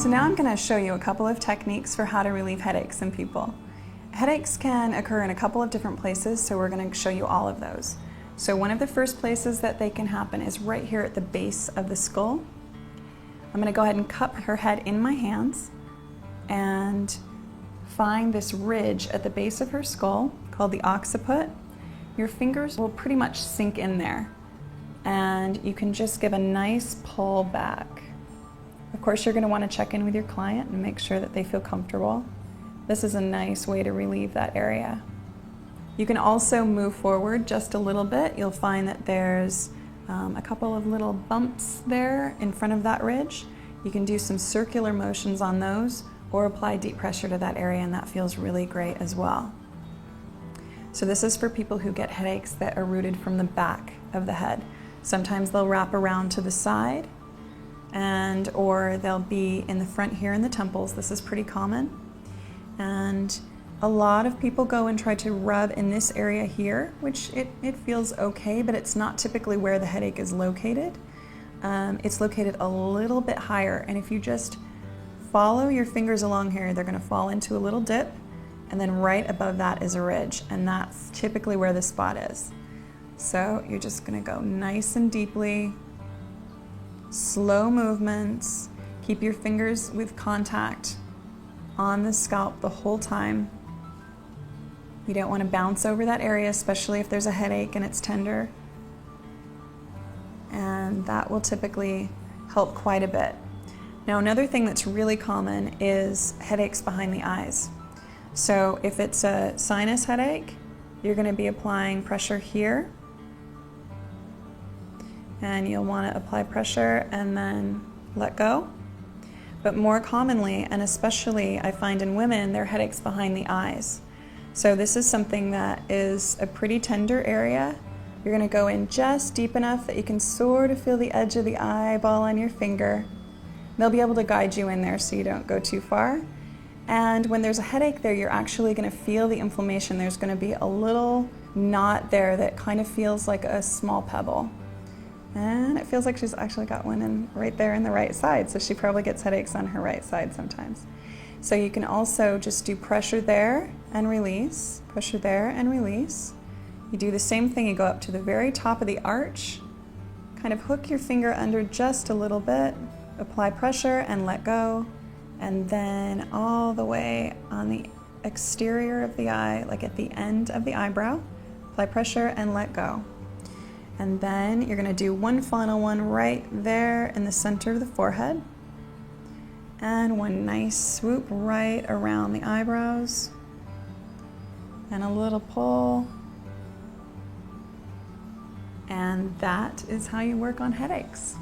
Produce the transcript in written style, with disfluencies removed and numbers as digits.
So now I'm going to show you a couple of techniques for how to relieve headaches in people. Headaches can occur in a couple of different places, so we're going to show you all of those. So one of the first places that they can happen is right here at the base of the skull. I'm going to go ahead and cup her head in my hands and find this ridge at the base of her skull called the occiput. Your fingers will pretty much sink in there, and you can just give a nice pull back. Of course, you're going to want to check in with your client and make sure that they feel comfortable. This is a nice way to relieve that area. You can also move forward just a little bit. You'll find that there's a couple of little bumps there in front of that ridge. You can do some circular motions on those or apply deep pressure to that area, and that feels really great as well. So this is for people who get headaches that are rooted from the back of the head. Sometimes they'll wrap around to the side, or they'll be in the front here in the temples. This is pretty common. And a lot of people go and try to rub in this area here, which it feels okay, but it's not typically where the headache is located. It's located a little bit higher, and if you just follow your fingers along here, they're going to fall into a little dip, and then right above that is a ridge, and that's typically where the spot is. So you're just going to go nice and deeply, slow movements, keep your fingers with contact on the scalp the whole time. You don't want to bounce over that area, especially if there's a headache and it's tender. And that will typically help quite a bit. Now, another thing that's really common is headaches behind the eyes. So if it's a sinus headache, you're going to be applying pressure here. And you'll want to apply pressure and then let go. But more commonly, and especially I find in women, they're headaches behind the eyes. So this is something that is a pretty tender area. You're going to go in just deep enough that you can sort of feel the edge of the eyeball on your finger. They'll be able to guide you in there so you don't go too far. And when there's a headache there, you're actually going to feel the inflammation. There's going to be a little knot there that kind of feels like a small pebble. And it feels like she's actually got one right there in the right side, so she probably gets headaches on her right side sometimes. So you can also just do pressure there and release, pressure there and release. You do the same thing, you go up to the very top of the arch, kind of hook your finger under just a little bit, apply pressure and let go, and then all the way on the exterior of the eye, like at the end of the eyebrow, apply pressure and let go. And then you're going to do one final one right there in the center of the forehead. And one nice swoop right around the eyebrows. And a little pull. And that is how you work on headaches.